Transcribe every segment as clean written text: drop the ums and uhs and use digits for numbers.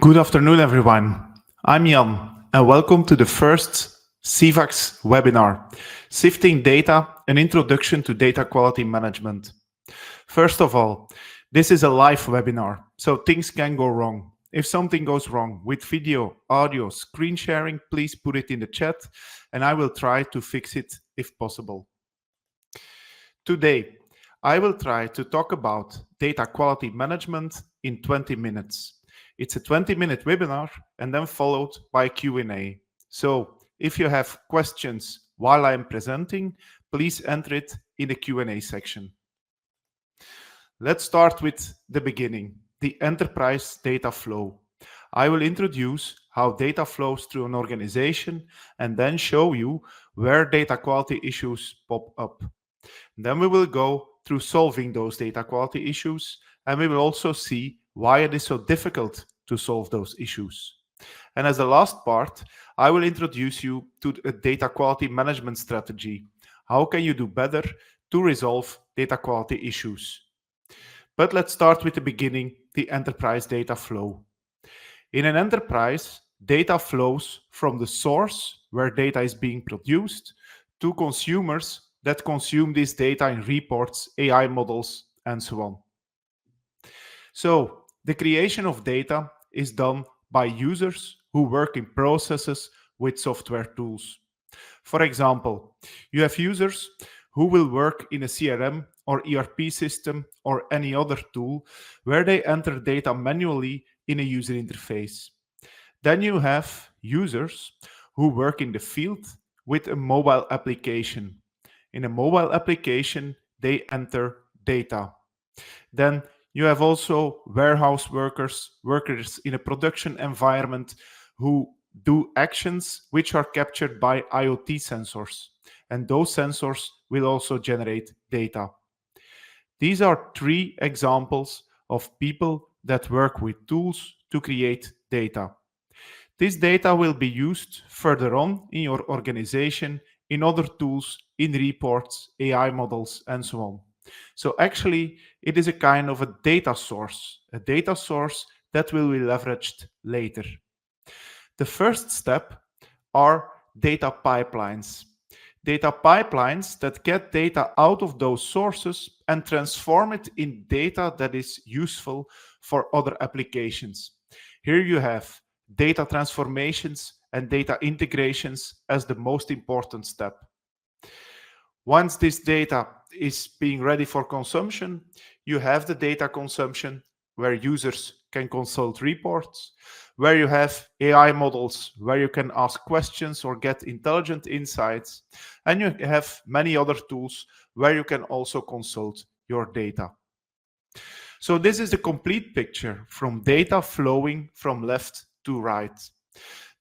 Good afternoon, everyone. I'm Jan, and welcome to the first CVAX webinar, Sifting Data, an Introduction to Data Quality Management. First of all, this is a live webinar, so things can go wrong. If something goes wrong with video, audio, screen sharing, please put it in the chat, and I will try to fix it if possible. Today, I will try to talk about data quality management in 20 minutes. It's a 20-minute webinar and then followed by Q&A. So if you have questions while I'm presenting, please enter it in the Q&A section. Let's start with the beginning, the enterprise data flow. I will introduce how data flows through an organization and then show you where data quality issues pop up. Then we will go through solving those data quality issues, and we will also see why it is so difficult to solve those issues. And as the last part, I will introduce you to a data quality management strategy. How can you do better to resolve data quality issues? But let's start with the beginning, the enterprise data flow. In an enterprise, data flows from the source where data is being produced to consumers that consume this data in reports, AI models, and so on. So the creation of data is done by users who work in processes with software tools. For example, you have users who will work in a CRM or ERP system or any other tool where they enter data manually in a user interface. Then you have users who work in the field with a mobile application. In a mobile application, they enter data. Then you have also warehouse workers in a production environment who do actions which are captured by IoT sensors. And those sensors will also generate data. These are three examples of people that work with tools to create data. This data will be used further on in your organization, in other tools, in reports, AI models, and so on. So actually, it is a kind of a data source that will be leveraged later. The first step are data pipelines. Data pipelines that get data out of those sources and transform it in data that is useful for other applications. Here you have data transformations and data integrations as the most important step. Once this data is being ready for consumption, you have the data consumption where users can consult reports, where you have AI models where you can ask questions or get intelligent insights, and you have many other tools where you can also consult your data. So this is the complete picture from data flowing from left to right.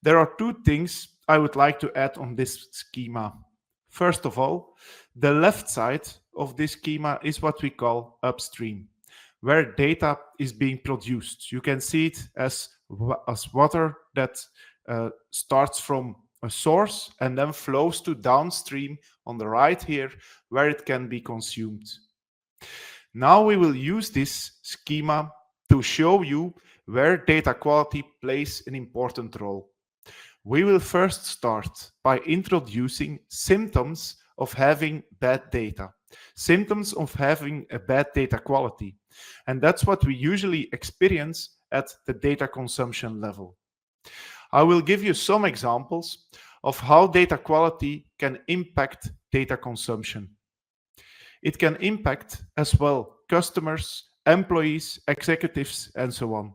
There are two things I would like to add on this schema. First of all, the left side of this schema is what we call upstream, where data is being produced. You can see it as water that starts from a source and then flows to downstream on the right here, where it can be consumed. Now we will use this schema to show you where data quality plays an important role. We will first start by introducing symptoms of having bad data, symptoms of having a bad data quality. And that's what we usually experience at the data consumption level. I will give you some examples of how data quality can impact data consumption. It can impact as well customers, employees, executives, and so on.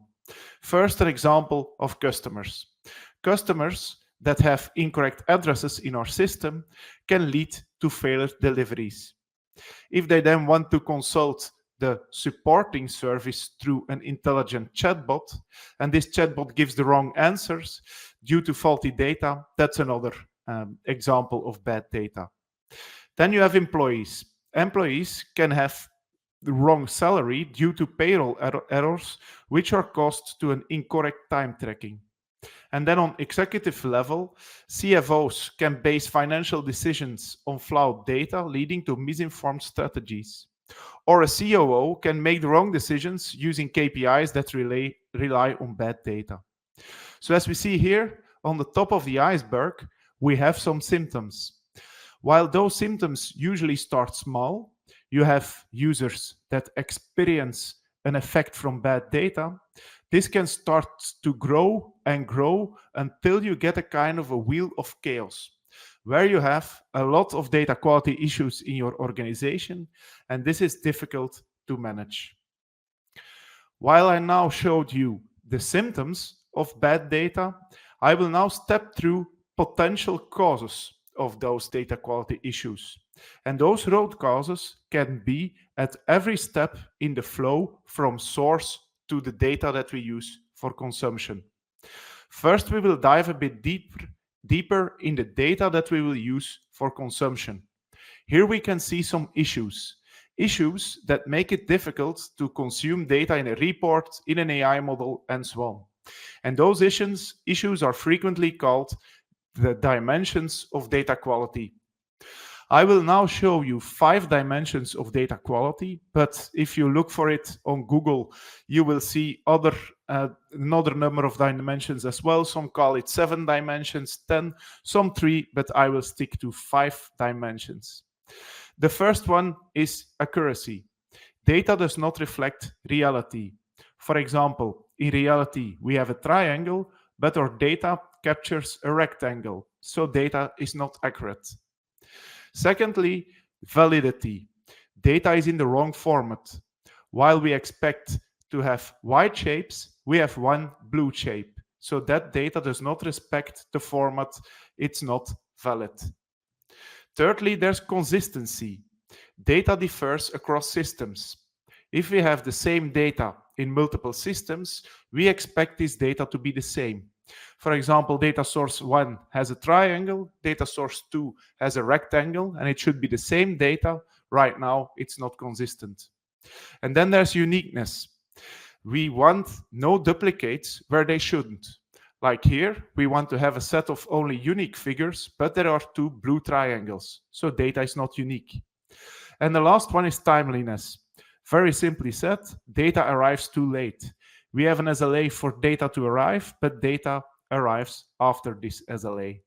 First, an example of customers. Customers that have incorrect addresses in our system can lead to failed deliveries. If they then want to consult the supporting service through an intelligent chatbot, and this chatbot gives the wrong answers due to faulty data, that's another example of bad data. Then you have employees. Employees can have the wrong salary due to payroll errors, which are caused to an incorrect time tracking. And then on executive level, CFOs can base financial decisions on flawed data, leading to misinformed strategies. Or a COO can make the wrong decisions using KPIs that rely on bad data. So as we see here on the top of the iceberg, we have some symptoms. While those symptoms usually start small, you have users that experience an effect from bad data. This can start to grow and grow until you get a kind of a wheel of chaos, where you have a lot of data quality issues in your organization, and this is difficult to manage. While I now showed you the symptoms of bad data, I will now step through potential causes of those data quality issues. And those root causes can be at every step in the flow from source to the data that we use for consumption. First, we will dive a bit deeper in the data that we will use for consumption. Here we can see some issues that make it difficult to consume data in a report, in an AI model, and so on. And those issues are frequently called the dimensions of data quality. I will now show you 5 dimensions of data quality, but if you look for it on Google, you will see another number of dimensions as well. Some call it 7 dimensions, 10, some 3, but I will stick to 5 dimensions. The first one is accuracy. Data does not reflect reality. For example, in reality, we have a triangle, but our data captures a rectangle, so data is not accurate. Secondly, validity. Data is in the wrong format. While we expect to have white shapes, we have one blue shape. So that data does not respect the format. It's not valid. Thirdly, there's consistency. Data differs across systems. If we have the same data in multiple systems, we expect this data to be the same. For example, data source 1 has a triangle, data source 2 has a rectangle, and it should be the same data. Right now, it's not consistent. And then there's uniqueness. We want no duplicates where they shouldn't. Like here, we want to have a set of only unique figures, but there are 2 blue triangles, so data is not unique. And the last one is timeliness. Very simply said, data arrives too late. We have an SLA for data to arrive, but data arrives after this SLA.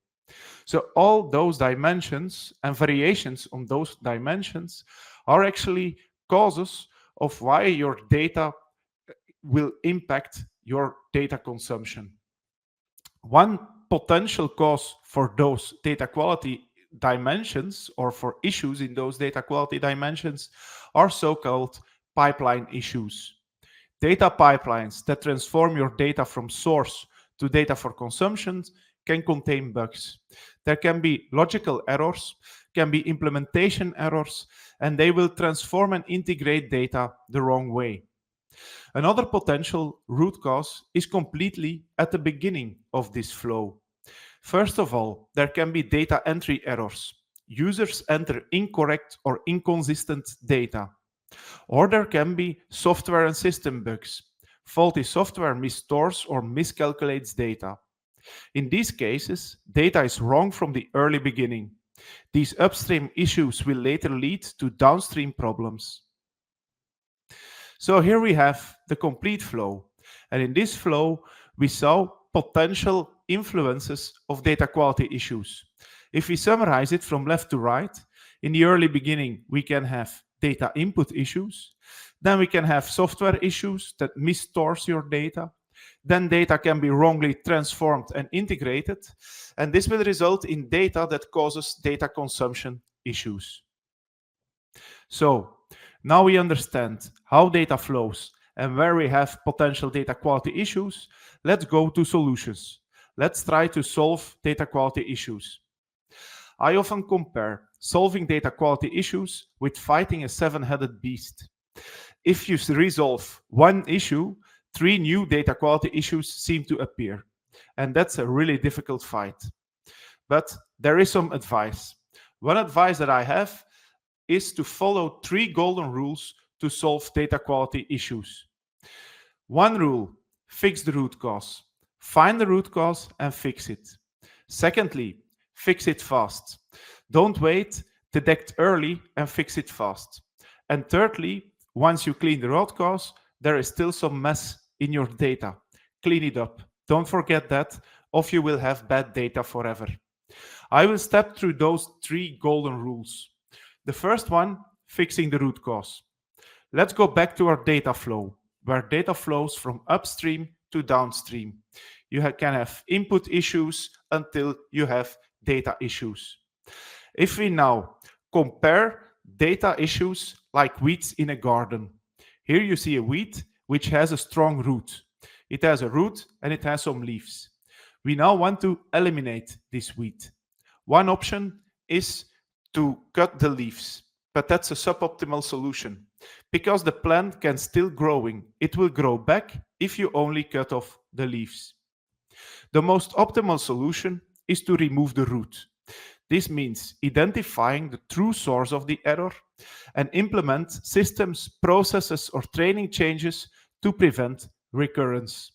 So all those dimensions and variations on those dimensions are actually causes of why your data will impact your data consumption. One potential cause for those data quality dimensions or for issues in those data quality dimensions are so-called pipeline issues. Data pipelines that transform your data from source to data for consumption can contain bugs. There can be logical errors, can be implementation errors, and they will transform and integrate data the wrong way. Another potential root cause is completely at the beginning of this flow. First of all, there can be data entry errors. Users enter incorrect or inconsistent data. Or there can be software and system bugs. Faulty software misstores or miscalculates data. In these cases, data is wrong from the early beginning. These upstream issues will later lead to downstream problems. So here we have the complete flow. And in this flow, we saw potential influences of data quality issues. If we summarize it from left to right, in the early beginning, we can have data input issues. Then we can have software issues that misstores your data. Then data can be wrongly transformed and integrated. And this will result in data that causes data consumption issues. So now we understand how data flows and where we have potential data quality issues. Let's go to solutions. Let's try to solve data quality issues. I often compare solving data quality issues with fighting a 7-headed beast. If you resolve one issue, 3 new data quality issues seem to appear. And that's a really difficult fight. But there is some advice. One advice that I have is to follow 3 golden rules to solve data quality issues. One rule, fix the root cause. Find the root cause and fix it. Secondly, fix it fast. Don't wait, detect early and fix it fast. And thirdly, once you clean the root cause, there is still some mess in your data. Clean it up. don't forget that, or you will have bad data forever. I will step through those 3 golden rules. The first one, fixing the root cause. Let's go back to our data flow, where data flows from upstream to downstream. You can have input issues until you have data issues. If we now compare data issues like weeds in a garden, here you see a weed which has a strong root. It has a root and it has some leaves. We now want to eliminate this weed. One option is to cut the leaves, but that's a suboptimal solution because the plant can still growing. It will grow back if you only cut off the leaves. The most optimal solution is to remove the root. This means identifying the true source of the error and implement systems, processes, or training changes to prevent recurrence.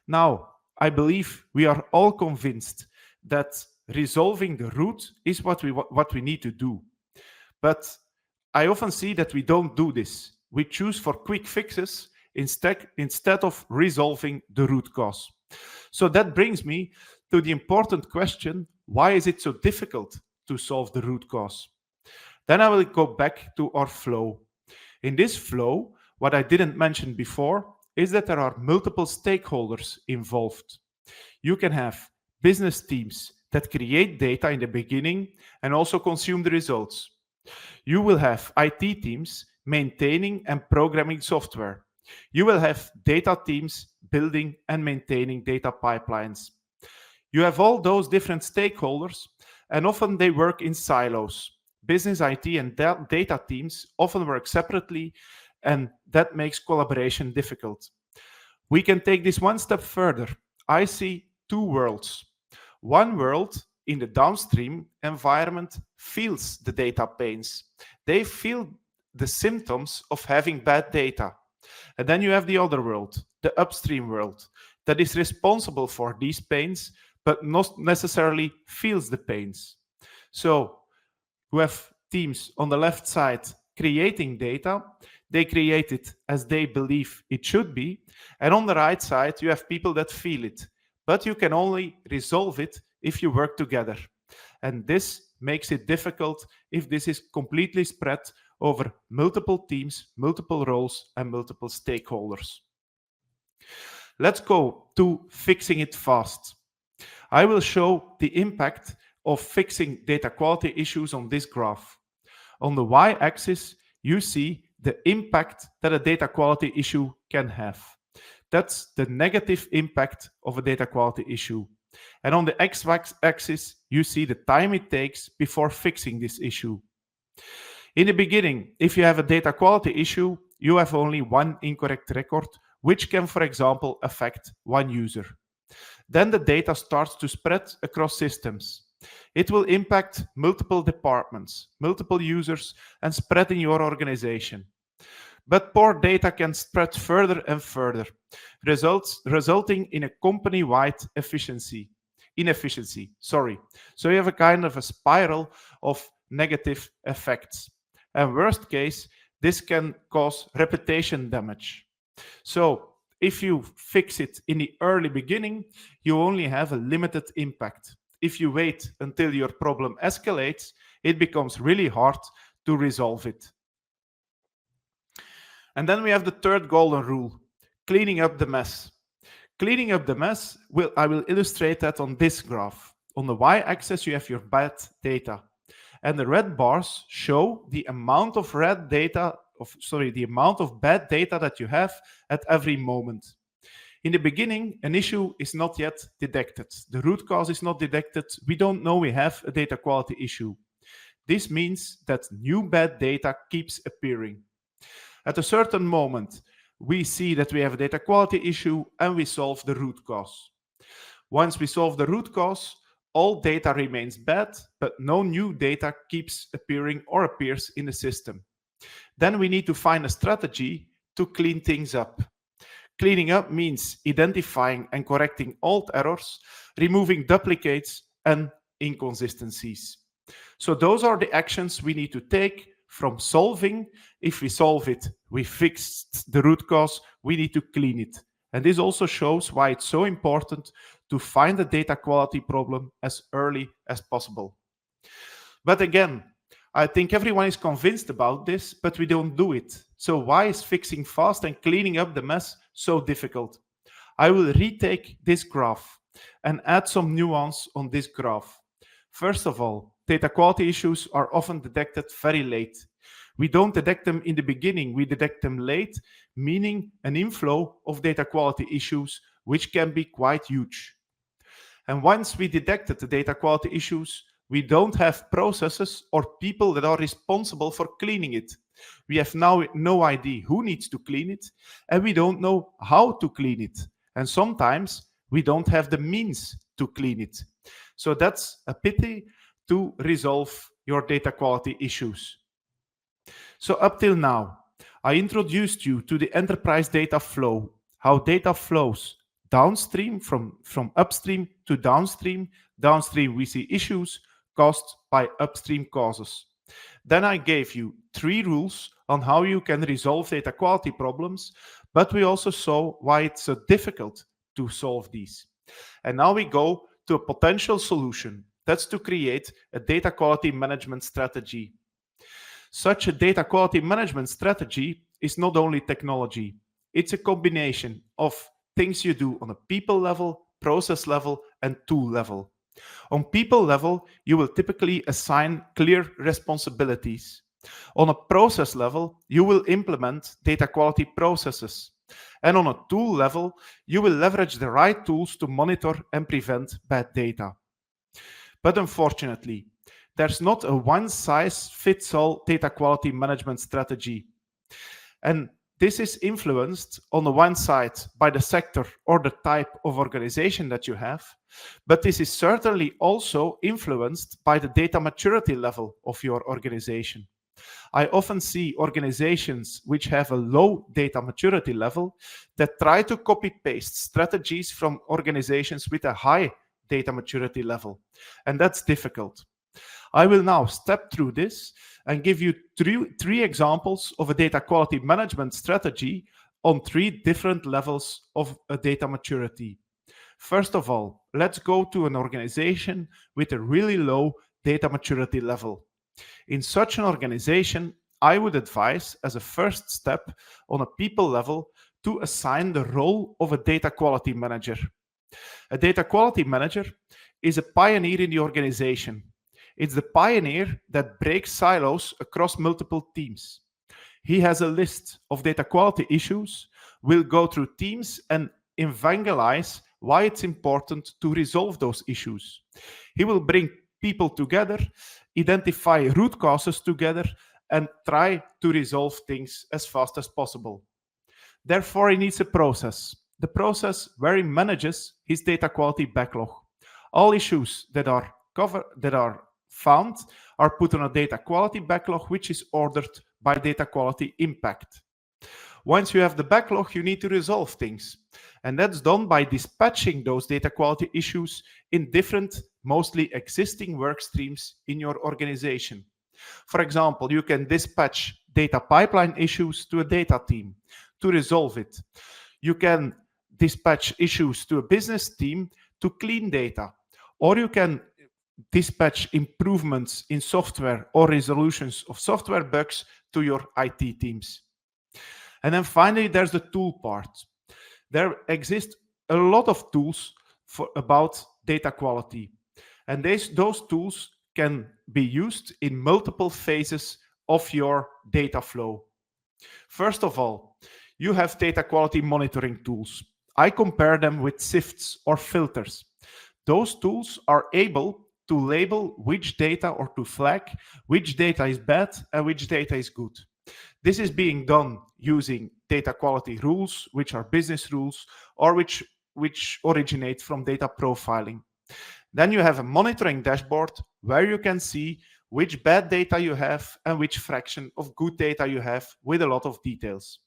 Now, I believe we are all convinced that resolving the root is what we need to do. But I often see that we don't do this. We choose for quick fixes instead of resolving the root cause. So that brings me to the important question, why is it so difficult to solve the root cause? Then I will go back to our flow. In this flow, what I didn't mention before is that there are multiple stakeholders involved. You can have business teams that create data in the beginning and also consume the results. You will have IT teams maintaining and programming software. You will have data teams building and maintaining data pipelines. You have all those different stakeholders, and often they work in silos. Business, IT, and data teams often work separately, and that makes collaboration difficult. We can take this one step further. I see 2 worlds. One world in the downstream environment feels the data pains. They feel the symptoms of having bad data. And then you have the other world, the upstream world, that is responsible for these pains, but not necessarily feels the pains. So you have teams on the left side creating data. They create it as they believe it should be. And on the right side, you have people that feel it. But you can only resolve it if you work together. And this makes it difficult if this is completely spread over multiple teams, multiple roles, and multiple stakeholders. Let's go to fixing it fast. I will show the impact of fixing data quality issues on this graph. On the y-axis, you see the impact that a data quality issue can have. That's the negative impact of a data quality issue. And on the x-axis, you see the time it takes before fixing this issue. In the beginning, if you have a data quality issue, you have only one incorrect record, which can, for example, affect one user. Then the data starts to spread across systems. It will impact multiple departments, multiple users, and spread in your organization. But poor data can spread further and further, resulting in a company-wide inefficiency. So you have a kind of a spiral of negative effects. And worst case, this can cause reputation damage. So if you fix it in the early beginning, you only have a limited impact. If you wait until your problem escalates, it becomes really hard to resolve it. And then we have the third golden rule, cleaning up the mess. Cleaning up the mess, I will illustrate that on this graph. On the y-axis, you have your bad data. And the red bars show the amount of bad data that you have at every moment. In the beginning, an issue is not yet detected. The root cause is not detected. We don't know we have a data quality issue. This means that new bad data keeps appearing. At a certain moment, we see that we have a data quality issue and we solve the root cause. Once we solve the root cause, all data remains bad, but no new data keeps appearing or appears in the system. Then we need to find a strategy to clean things up. Cleaning up means identifying and correcting old errors, removing duplicates and inconsistencies. So those are the actions we need to take from solving. If we solve it, we fixed the root cause, we need to clean it. And this also shows why it's so important to find the data quality problem as early as possible. But again, I think everyone is convinced about this, but we don't do it. So why is fixing fast and cleaning up the mess so difficult? I will retake this graph and add some nuance on this graph. First of all, data quality issues are often detected very late. We don't detect them in the beginning, we detect them late, meaning an inflow of data quality issues, which can be quite huge. And once we detected the data quality issues, we don't have processes or people that are responsible for cleaning it. We have now no idea who needs to clean it, and we don't know how to clean it. And sometimes we don't have the means to clean it. So that's a pity to resolve your data quality issues. So up till now, I introduced you to the enterprise data flow, how data flows downstream from upstream to downstream. Downstream, we see issues caused by upstream causes. Then I gave you 3 rules on how you can resolve data quality problems, but we also saw why it's so difficult to solve these. And now we go to a potential solution. That's to create a data quality management strategy. Such a data quality management strategy is not only technology, it's a combination of things you do on a people level, process level, and tool level. On people level, you will typically assign clear responsibilities. On a process level, you will implement data quality processes. And on a tool level, you will leverage the right tools to monitor and prevent bad data. But unfortunately, there's not a one-size-fits-all data quality management strategy. And this is influenced on the one side by the sector or the type of organization that you have, but this is certainly also influenced by the data maturity level of your organization. I often see organizations which have a low data maturity level that try to copy-paste strategies from organizations with a high data maturity level, and that's difficult. I will now step through this and give you three examples of a data quality management strategy on 3 different levels of a data maturity. First of all, let's go to an organization with a really low data maturity level. In such an organization, I would advise as a first step on a people level to assign the role of a data quality manager. A data quality manager is a pioneer in the organization. It's the pioneer that breaks silos across multiple teams. He has a list of data quality issues, will go through teams and evangelize why it's important to resolve those issues. He will bring people together, identify root causes together, and try to resolve things as fast as possible. Therefore, he needs a process. The process where he manages his data quality backlog. All issues that are found are put on a data quality backlog, which is ordered by data quality impact. Once you have the backlog, you need to resolve things. And that's done by dispatching those data quality issues in different, mostly existing work streams in your organization. For example, you can dispatch data pipeline issues to a data team to resolve it. You can dispatch issues to a business team to clean data, or you can dispatch improvements in software or resolutions of software bugs to your IT teams. And then finally, there's the tool part. There exist a lot of tools about data quality. And those tools can be used in multiple phases of your data flow. First of all, you have data quality monitoring tools. I compare them with sifts or filters. Those tools are able to label which data or to flag which data is bad and which data is good. This is being done using data quality rules, which are business rules, or which originate from data profiling. Then you have a monitoring dashboard where you can see which bad data you have and which fraction of good data you have with a lot of details.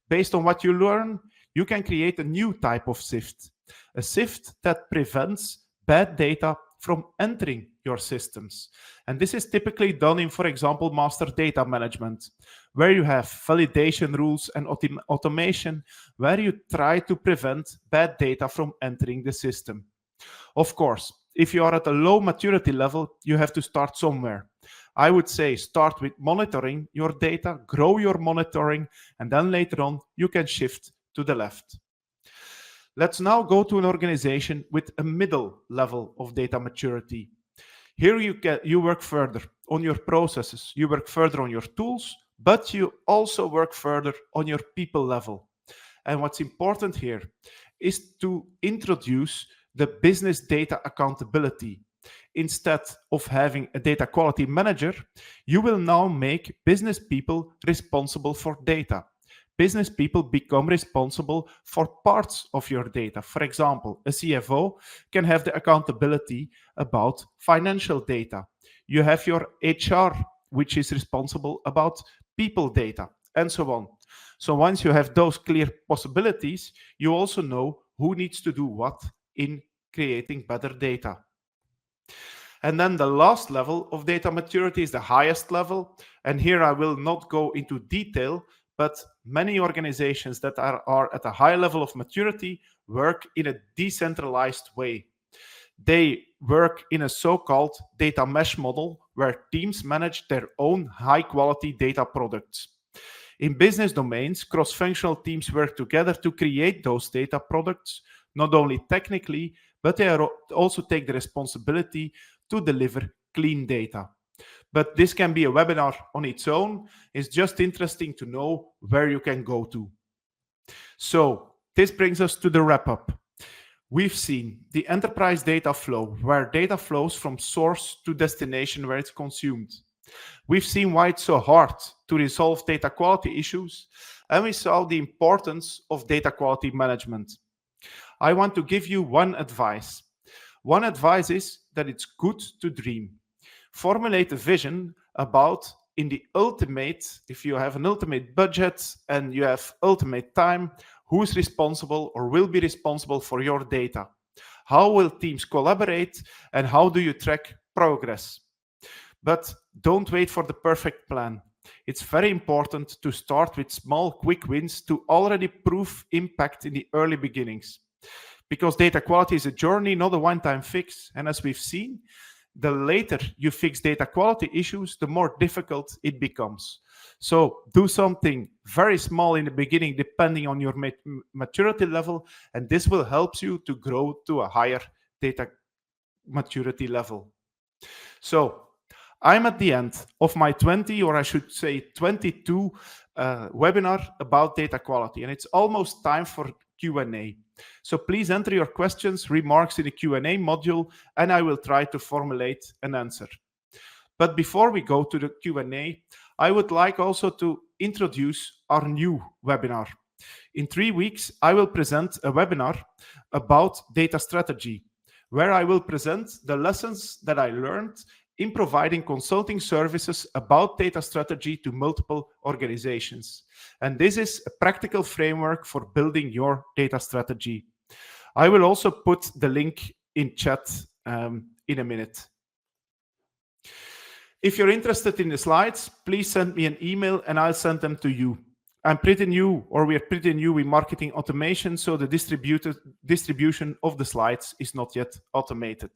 Based on what you learn, you can create a new type of sift, a sift that prevents bad data from entering your systems. And this is typically done in, for example, master data management, where you have validation rules and automation, where you try to prevent bad data from entering the system. Of course, if you are at a low maturity level, you have to start somewhere. I would say start with monitoring your data, grow your monitoring, and then later on you can shift to the left. Let's now go to an organization with a middle level of data maturity. Here you work further on your processes, you work further on your tools, but you also work further on your people level. And what's important here is to introduce the business data accountability. Instead of having a data quality manager, you will now make business people responsible for data. Business people become responsible for parts of your data. For example, a CFO can have the accountability about financial data. You have your HR, which is responsible about people data, and so on. So once you have those clear possibilities, you also know who needs to do what in creating better data. And then the last level of data maturity is the highest level. And here I will not go into detail, but many organizations that are at a high level of maturity work in a decentralized way. They work in a so-called data mesh model where teams manage their own high-quality data products. In business domains, cross-functional teams work together to create those data products, not only technically, but they also take the responsibility to deliver clean data. But this can be a webinar on its own. It's just interesting to know where you can go to. So this brings us to the wrap-up. We've seen the enterprise data flow, where data flows from source to destination where it's consumed. We've seen why it's so hard to resolve data quality issues, and we saw the importance of data quality management. I want to give you one advice. One advice is that it's good to dream. Formulate a vision about, in the ultimate, if you have an ultimate budget and you have ultimate time, who is responsible or will be responsible for your data? How will teams collaborate, and how do you track progress? But don't wait for the perfect plan. It's very important to start with small, quick wins to already prove impact in the early beginnings. Because data quality is a journey, not a one-time fix. And as we've seen, the later you fix data quality issues, the more difficult it becomes. So do something very small in the beginning, depending on your maturity level, and this will help you to grow to a higher data maturity level. So I'm at the end of my 20, or I should say 22 webinar about data quality, and it's almost time for Q&A. So please enter your questions, remarks in the Q&A module, and I will try to formulate an answer. But before we go to the Q&A, I would like also to introduce our new webinar. In 3 weeks, I will present a webinar about data strategy, where I will present the lessons that I learned in providing consulting services about data strategy to multiple organizations. And this is a practical framework for building your data strategy. I will also put the link in chat in a minute. If you're interested in the slides, please send me an email and I'll send them to you. I'm pretty new, or we're pretty new in marketing automation, so the distribution of the slides is not yet automated.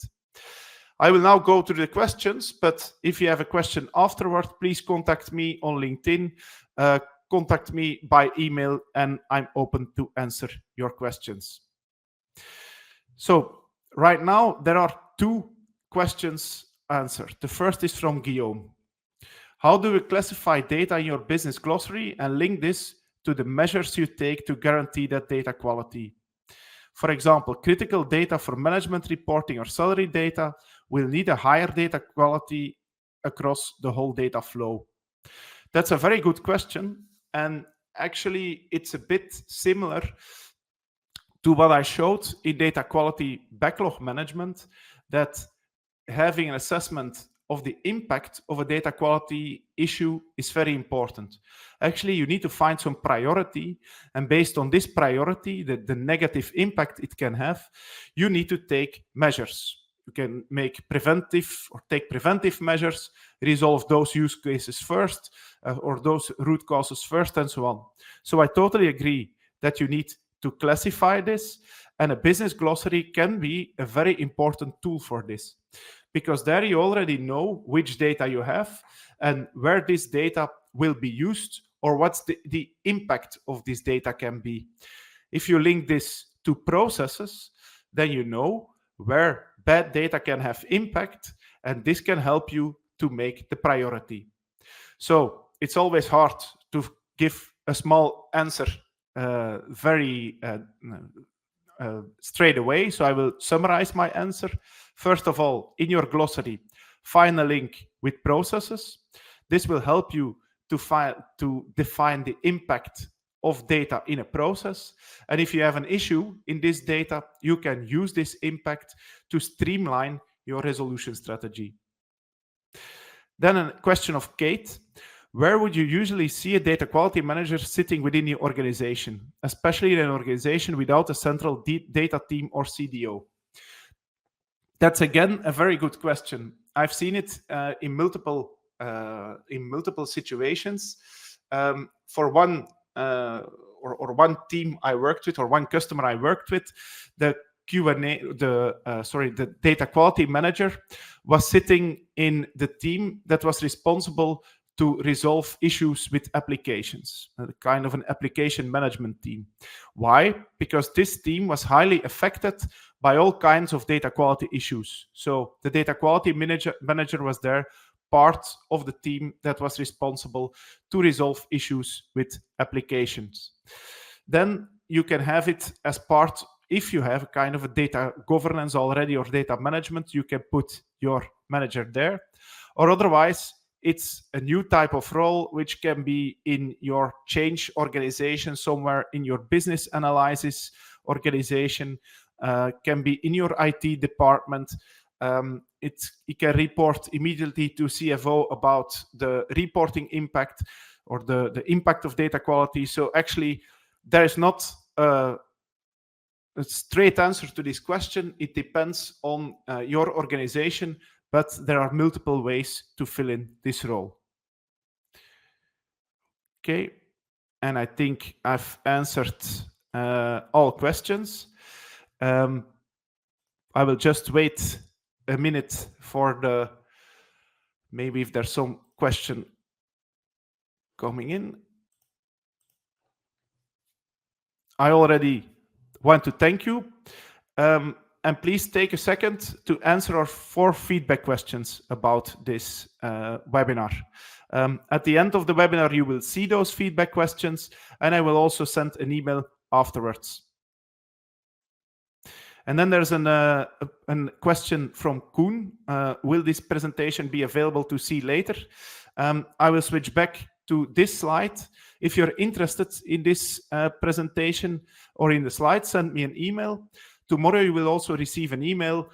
I will now go to the questions, but if you have a question afterward, please contact me on LinkedIn, contact me by email, and I'm open to answer your questions. So right now, there are 2 questions answered. The first is from Guillaume. How do you classify data in your business glossary and link this to the measures you take to guarantee that data quality? For example, critical data for management reporting or salary data will need a higher data quality across the whole data flow. That's a very good question. And actually, it's a bit similar to what I showed in data quality backlog management, that having an assessment of the impact of a data quality issue is very important. Actually, you need to find some priority, and based on this priority, the negative impact it can have, you need to take measures. you can make preventive or take preventive measures, resolve those use cases first, or those root causes first, and so on. So I totally agree that you need to classify this, and a business glossary can be a very important tool for this, because there you already know which data you have and where this data will be used, or what's the impact of this data can be. If you link this to processes, then you know where bad data can have impact, and this can help you to make the priority. So it's always hard to give a small answer very straight away. So I will summarize my answer. First of all, in your glossary, find a link with processes. This will help you to define the impact of data in a process. And if you have an issue in this data, you can use this impact to streamline your resolution strategy. Then a question of Kate. Where would you usually see a data quality manager sitting within your organization, especially in an organization without a central data team or CDO? That's again a very good question. I've seen it in multiple situations. For one or one team I worked with, or one customer I worked with, the the data quality manager was sitting in the team that was responsible to resolve issues with applications, kind of an application management team. Why? Because this team was highly affected by all kinds of data quality issues. So the data quality manager was there, part of the team that was responsible to resolve issues with applications. Then you can have it as part, if you have a kind of a data governance already or data management, you can put your manager there. Or otherwise, it's a new type of role, which can be in your change organization, somewhere in your business analysis organization, can be in your IT department. It can report immediately to CFO about the reporting impact or the impact of data quality. So actually, there is not a straight answer to this question. It depends on your organization, but there are multiple ways to fill in this role. Okay, and I think I've answered all questions. I will just wait a minute for maybe if there's some question coming in. I already want to thank you. And please take a second to answer our 4 feedback questions about this webinar. At the end of the webinar, you will see those feedback questions, and I will also send an email afterwards. And then there's a question from Koen. Will this presentation be available to see later? I will switch back to this slide. If you're interested in this presentation or in the slides, send me an email. Tomorrow you will also receive an email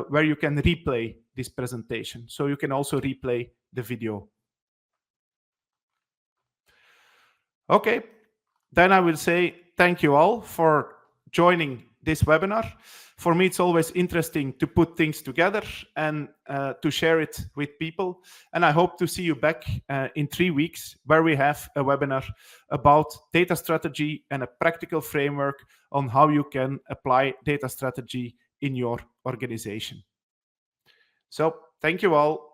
where you can replay this presentation. So you can also replay the video. Okay, then I will say thank you all for joining this webinar. For me, it's always interesting to put things together and to share it with people. And I hope to see you back in 3 weeks, where we have a webinar about data strategy and a practical framework on how you can apply data strategy in your organization. So thank you all.